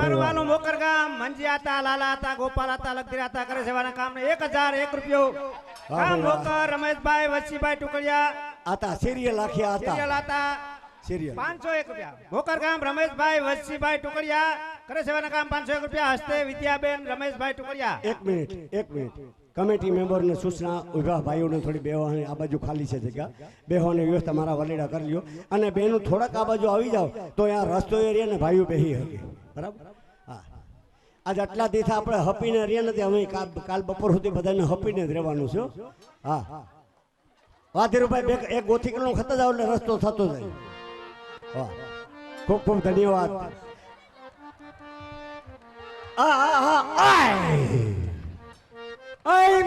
મારું વાલું મોકર ગામ મંજીયા હતા, લાલા હતા, ગોપાલ હતા, લગધીરા હતા, કરે સેવાના કામ ને 1001 રૂપિયો કામ મોકર રમેશભાઈ વસીભાઈ ટુકડિયા આતા સિરિયલ આખી આતા સિરિયલ હતા સિરિયલ 501 રૂપિયા મોકર ગામ રમેશભાઈ વસીભાઈ ટુકડિયા કરે સેવાના કામ 501 રૂપિયા હસ્તે વિદ્યાબેન રમેશભાઈ ટુકડિયા 1 મિનિટ કમિટી મેમ્બર ને સૂચના ઉભા ભાઈઓને થોડી બેહવાની આ બાજુ ખાલી છે જગ્યા બેહવાની વ્યવસ્થા મારા વલેડા કરી લ્યો અને બેનું થોડાક આ બાજુ આવી જાવ તો અહીંયા રસ્તો એરિયા ને ભાઈઓ બેહી શકે બરાબર હા આજ આટલા દિવસ આપણે હપીને રહ્યા નથી અમે કાલ બપોર સુધી બધાને હપીને જ રહેવાનું છે હા વાધીરુભાઈ એક ગોથીકનો ખત જાવ એટલે રસ્તો થતો જાય વાહ ખૂબ ખૂબ ધન્યવાદ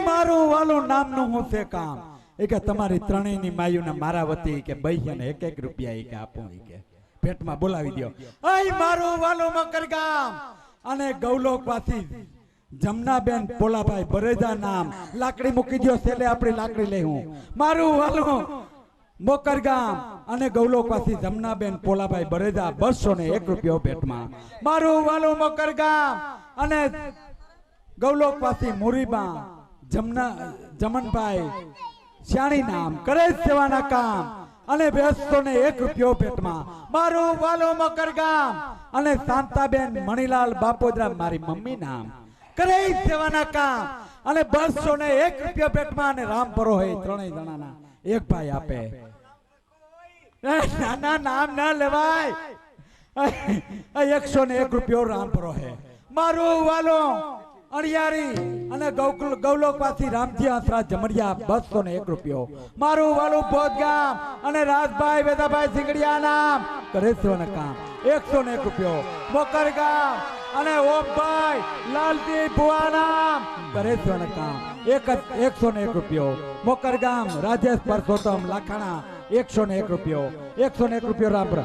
મારું વાલું નામનું હું છે કામ એ કે તમારી ત્રણેયની માયુને મારા વતી કે બૈયાને 1 રૂપિયા એ કે આપો એ કે પેટમાં બોલાવી દો મારું વાલું મકર ગામ અને ગૌલોકવાસી જમનાબેન પોલાભાઈ બરેજા નામ લાકડી મૂકી દો છેલ્લે આપણી લાકડી લઈ હું મારું વાલું મોકર ગામ અને ગૌલોકવાસી જમનાબેન પોલાભાઈ બરેજા 201 રૂપિયો ભેટમાં મારું વાલું મોકર ગામ અને ગૌલોકવાસી મુરીબા જમનભાઈ શ્યાણી નામ કરે સેવાના કામ અને 201 રૂપિયો ભેટમાં મારું વાલું મોકર ગામ અને શાંતાબેન મણીલાલ બાપોદરા મારી મમ્મી નામ કરે સેવાના કામ અને 201 રૂપિયો ભેટમાં અને રામ પરોહે ત્રણેય જણાના એક ભાઈ આપે નાના નામ ના લેવાય 101 રૂપિયો રામ પરોહે મારું વાલું અણિયારી અને ગૌલોકવાસી રામજી આસરા જમડિયા 201 રૂપિયો મારું વાલું બોધગામ અને રાજભાઈ વેદાભાઈ સિંગડિયા નામ કરે સેવાના કામ 101 રૂપિયો મોકર ગામ અને ઓમભાઈ લાલજી ભુવા નામ કરે સેવાના કામ 101 રૂપિયો મોકર ગામ રાજેશ પરસોત્તમ લાખાણા 101 રૂપિયો 101 રૂપિયો રામપર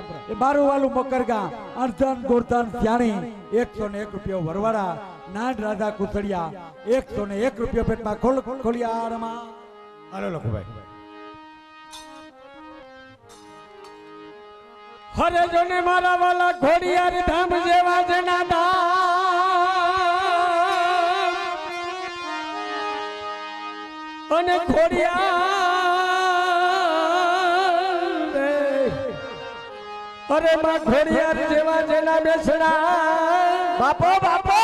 મારું વાલું મોકર ગામ અર્જન ગોરધન શ્યાણી 101 રૂપિયો વરવાડા નાડ રાધા કુસડિયા 101 રૂપિયો પેટમાં ખોલિયારમાં હાલો લખુભાઈ હરે જોને મારા વાલા ઘોડિયાર ધામ જેવા જના ધામ અને ઘોડિયાર અરે માં ઘોડિયાર જેવા જના બેસણા બાપો બાપો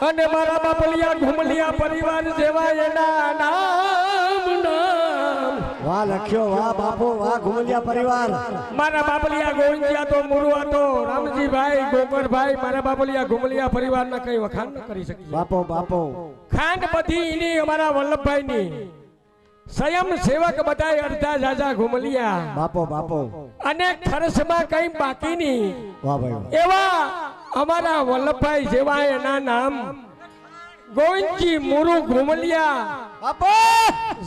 અને મારા બાપલિયા ઘુમલિયા પરિવાર જેવા એના નામ નામ વાહ લખ્યો વાહ બાપો વાહ ઘુમલિયા પરિવાર મારા બાપલિયા ગોવિંદિયા તો મુરુઆ તો રામજીભાઈ ગોકરભાઈ મારા બાપલિયા ઘુમલિયા પરિવારના કઈ વખાણ ન કરી શકી બાપો બાપો ખાંડ બધી એની અમારા વલ્લભભાઈ ની સ્વયં સેવક બધાય અડધા જાજા ઘુમલિયા બાપો બાપો અને ખર્ચમાં કઈ બાકી નહીં વાહ ભાઈ એવા અમારા વલ્લભભાઈ જેવા એના નામ ગોવિંદજી મુરુ ઘુમલિયા બાપો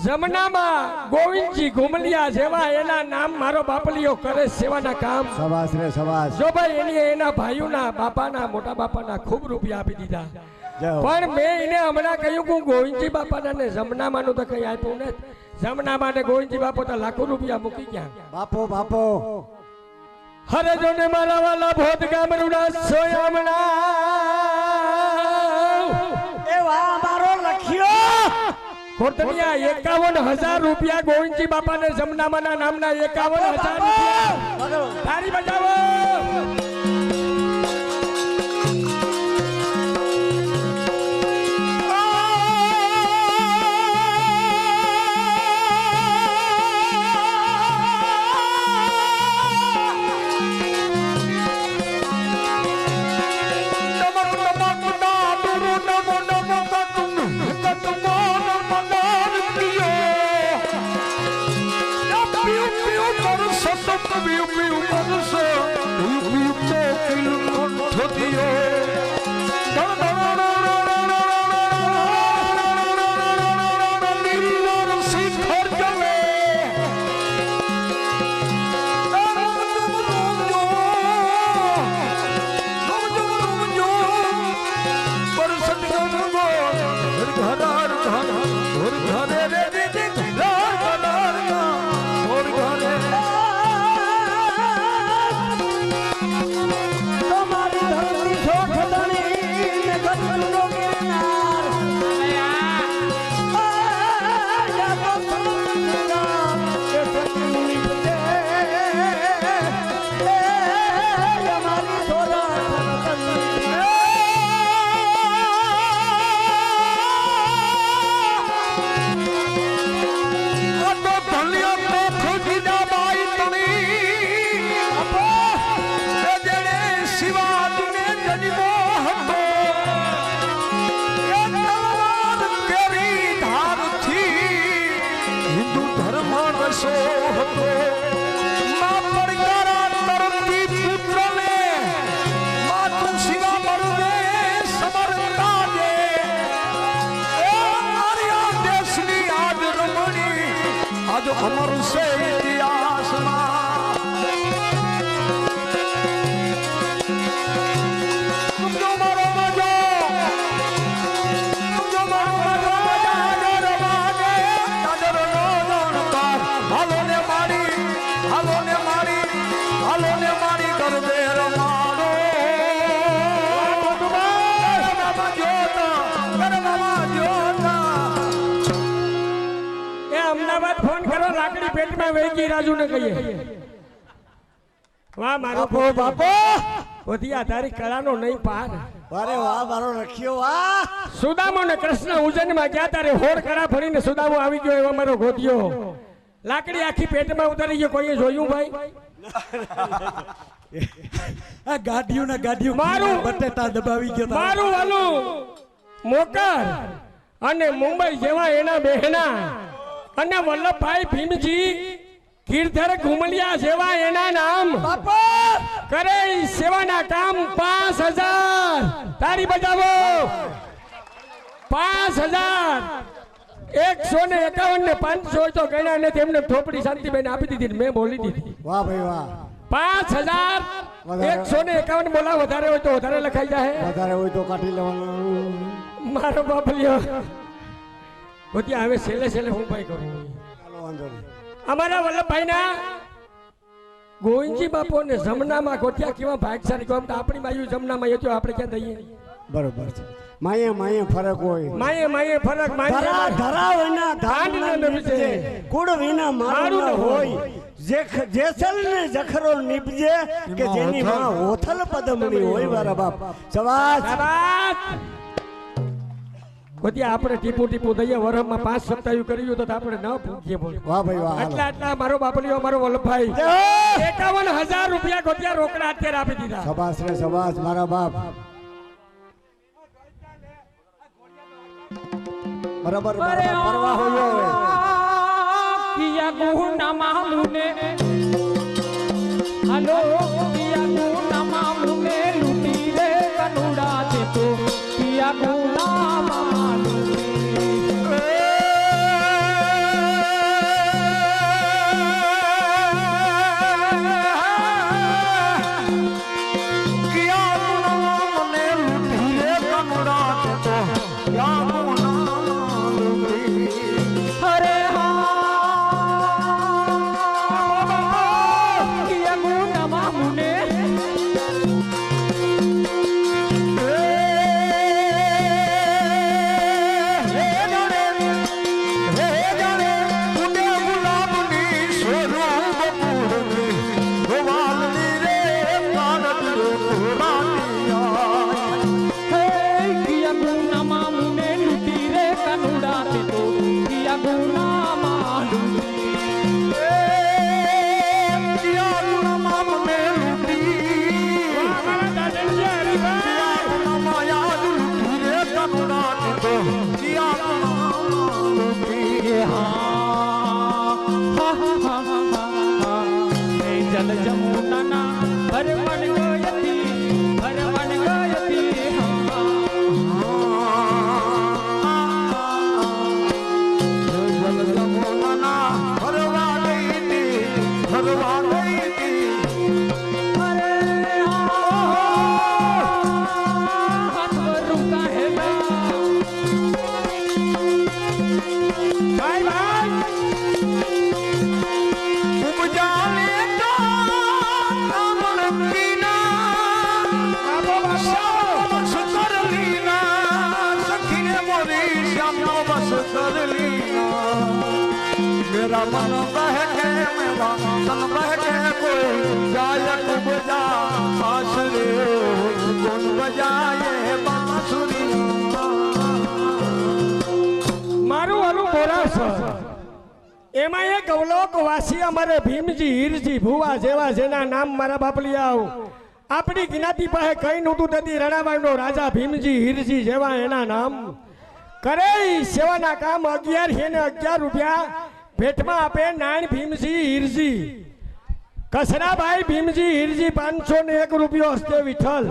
જમનામાં ગોવિંદજી ઘુમલિયા જેવા એના નામ મારો બાપલિયો કરે સેવાના કામ સવાસ રે સવાસ જો ભાઈ એની એના ભાઈઓના બાપાના મોટા બાપાના ખૂબ રૂપિયા આપી દીધા પણ મેં એને હમણાં કહ્યું કે ગોવિંદજી બાપાના ને જમનામાનું તો કઈ આપ્યું ને જમનામાં ને ગોવિંદજી બાપો તો લાખો રૂપિયા મૂકી ગયા બાપો બાપો હરે જોને મારા વાલા ભોત ગામરુડા સોયામણા એ વાહ મારો લખ્યો કોટનિયા 51,000 રૂપિયા ગોવિંદજી બાપાને જમનામાના નામના 51,000 રૂપિયા તારી બજાવો Piu piu, piu, piu, piu, piu, piu, piu, piu, આજ અમર છે ઇતિહાસમાં સમજો મારો મજો સમજો મારો મજો દાદર વાગે દાદર નો જાણકાર હાલો ને મારી ગરબે રમાડો એ અમદાવાદ ફોન કરો લાકડી પેટમાં વેચી રાજુ ને કહીએ વાહ મારો બાપો ઓધિયા તારી કળાનો નહીં પાર અરે વાહ મારો રખ્યો વાહ સુદામો ને કૃષ્ણ ઉજ્જૈનમાં ગયા તારે હોર કળા ફરીને સુદામો આવી ગયો એવો મારો ગોતિયો લાકડી આખી પેટમાં ઉતારી ગયો કોઈએ જોયું ભાઈ આ ગાડીયું મારું બટેટા દબાવી ગયો મારું વાલું મોકર અને મુંબઈ જેવા એના બહેના અને વલ્લભભાઈ ભીમજી ગીરધર ઘુમલિયા જેવા એના નામ કરે સેવાના કામ 5000 તારી બજાવો 5000 151 ને 500 તો ગણ્યા ને તેમને થોપડી શાંતિબેન આપી દીધી મેં બોલી દીધી વાહ ભાઈ વાહ 5151 બોલા વધારે હોય તો વધારે લખાઈ જાય વધારે હોય તો કાઢી લેવાનું મારો બાપલિયો ગોતિયા હવે છેલ્લે હું ભાઈ કરું ચાલો વાંધો નહીં અમારા વલ્લભભાઈ ના ગોવિંદજી બાપુ ને જમનામાં ગોતિયા કેવા ભાગશાળી કોમ તો આપણી બાજુ જમનામાં એ તો આપણે ક્યાં દઈએ બરોબર છે માયે ફરક હોય માયે ફરક ધરા વિના ધાન ન નિપજે કુળ વિના મારું ન હોય જેસલ ને જખરો નિપજે કે જેની માં હોથલ પદમણી હોય મારા બાપ સવાસ ગોતિયા આપણે ટીપુ દઈએ વરહમાં 5 સપ્તાહ કર્યું તો આપણે ન ભૂખીએ બોલ વાહ ભાઈ વાહ આટલા મારો બાપલિયો મારો વલ્લભભાઈ 51000 રૂપિયા ગોતિયા રોકડા અત્યારે આપી દીધા સબાસ રે સબાસ મારા બાપ બરાબર પરવા હોયો હવે કિયા ગુના મામુને હલો કિયા ગુના મામુને લૂટી રે કનુડા તે તો કિયા ગુના મામુને કિયા મને લૂટી રે કનુડા તે તો જલ જમુના ભરવણ ગયતી मेरा मन बहके मेरा तन बहके कोई गायक बजा बांसुरी कौन बजाए बांसुरी મારું વાલું બોરાસ એમાં એક અવલોક વાસી અમારે ભીમજી હીરજી ભુવા જેવા જેના નામ મારા બાપલિયાઓ આપણી જ્ઞાતિ પાસે કઈ નહોતું થતી રણાવાડનો રાજા ભીમજી હીરજી જેવા એના નામ કરે સેવાના કામ 11 રૂપિયા ભેટમાં આપે નાણ ભીમજી હીરજી કસરાભાઈ ભીમજી હીરજી 501 રૂપિયો હસ્તે વિઠ્ઠલ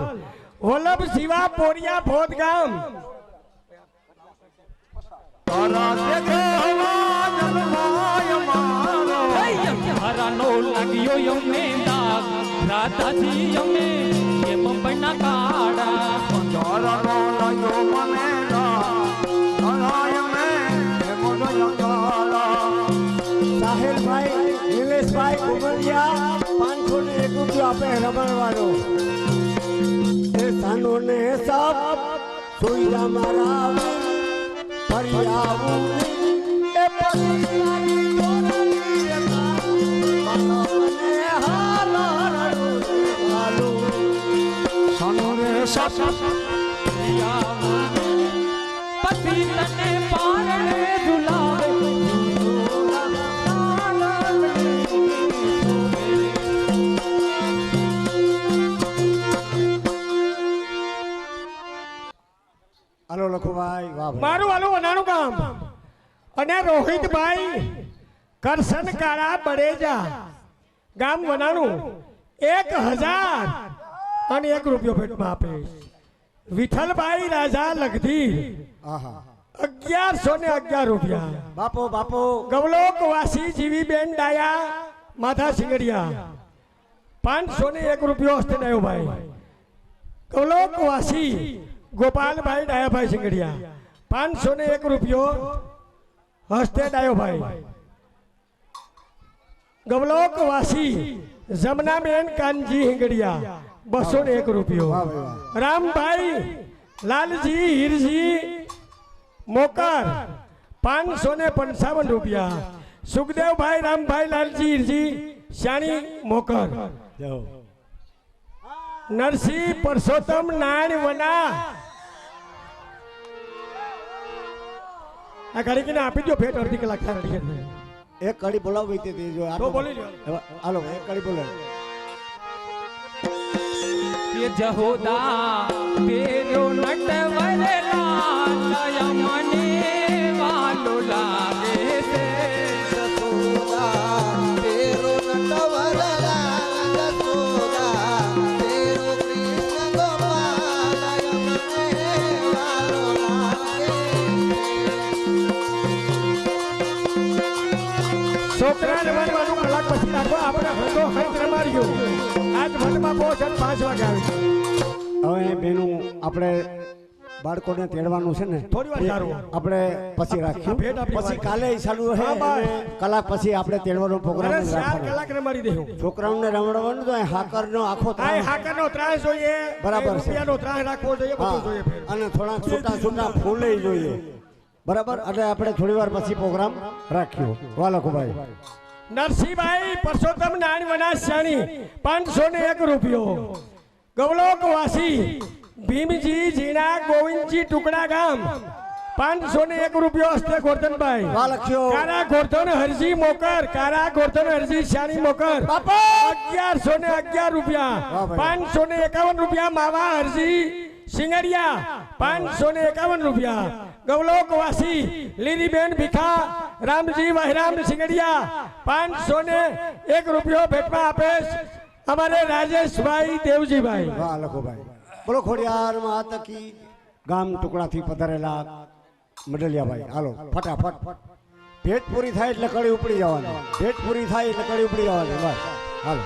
વલ્લભ શિવા પોરિયા ભોદ ગામ તારા દેખવા જન્માય માં અંધારાનો લાગ્યો અમને દાગ રાધાજી અમે કેમ બના કાળા અંધારાનો લાગ્યો મને સાહેલભાઈ નિલેશભાઈ કુમરિયા 501 રૂપિયો આપે રમણવાનો એ સાનો ને સબ સુઈરા મારા ફરી આવું એ પગલાની દોરલી મને હાલો સાનો રે પતિ તને પારણે ઝુલાવે હાલો લખુભાઈ વાહ ભાઈ. મારું વાલું વનાણું ગામ અને રોહિતભાઈ કરશન કાળા બડેજા ગામ વનાણું 1001 રૂપિયો ભેટમાં આપે વિઠ્ઠલભાઈ રાજા લગધી આહા 1111 રૂપિયા બાપો બાપો ગવલોક વાસી જીવીબેન ડાયા માથા સિંગડિયા 501 રૂપિયો હસ્તે ડાયો ભાઈ ગવલોક વાસી ગોપાલભાઈ ડાયાભાઈ સિંગડિયા 501 રૂપિયો હસ્તે ડાયો ભાઈ ગવલોક વાસી જમનાબેન કાનજી હિંગડિયા 201 રૂપિયો વાહ ભાઈ વાહ. રામભાઈ લાલજી હીરજી મોકર 555 રૂપિયા સુખદેવભાઈ રામભાઈ લાલજી હીરજી શાણી મોકર જાઓ નરસિંહ પરસોત્તમ નાણ વના આ ગાડી કે આપી દો ભેટ અડધી કલાક થાય અડધી કલાક. એક કડી બોલાવી તે દેજો તો બોલી લ્યો. હાલો એક કડી બોલાવી ये जहोदा तेरो नटवरला नया मने वालो लागे से जसोदा तेरो नटवरला जसोदा तेरो कृष्ण गोपाल यमने वालो लागे છોકરા રમવાનું કલાક પછી રાખો આપણે હંધો હંધ રમાડ્યો આજ ભટમાં બહુ 5 વાગે આવી હવે બેનું આપણે બાળકોને તેડવાનું છે ને થોડી વાર એ સારું. આપણે પછી રાખ્યું ભેટ આપણી પછી વાત. કાલે ચાલુ રહે હા, બસ. અને કલાક પછી આપણે તેડવાનો પ્રોગ્રામ અરે 4 રાખવાનો કલાક રમાડી દેવું છોકરાઓને રમડવાનું તો અહીં હાકરનો આખો આ ત્રાસ. હાકરનો ત્રાસ જોઈએ બરાબર છે. રૂપિયાનો ત્રાસ રાખવો જોઈએ બધું જોઈએ હા, ફેર. અને થોડા છૂટા છૂટા ફૂલે જોઈએ બરાબર એટલે આપણે થોડી વાર પછી પ્રોગ્રામ રાખ્યો વાલકુભાઈ નરસિંહભાઈ પરસોત્તમ નાણ વનાસ્યાણી 501 રૂપિયો ગવલોક વાસી ભીમજી જીણા ગોવિંદજી ટુકડા ગામ 501 રૂપિયો હસ્તે ગોરધનભાઈ વાલખ્યો કારા ગોરધન હરજી મોકર કારા ગોરધન હરજી શાની મોકર 1111 રૂપિયા વાહ ભાઈ. 551 રૂપિયા માવા હરજી સિંગરિયા 551 રૂપિયા ગવલોક વાસી લીલીબેન ભીખા રામજી વહેરામ સિંગડિયા 501 રૂપિયો ભેટમાં આપે અમારે રાજેશભાઈ દેવજીભાઈ વાલકુભાઈ બોલો ખોડિયાર માતકી ગામ ટુકડાથી પધારેલા મડલિયાભાઈ હાલો ફટાફટ ભેટ પૂરી થાય એટલે કડી ઉપડી જવાની ભેટ પૂરી થાય એટલે કડી ઉપડી જવાની બસ હાલો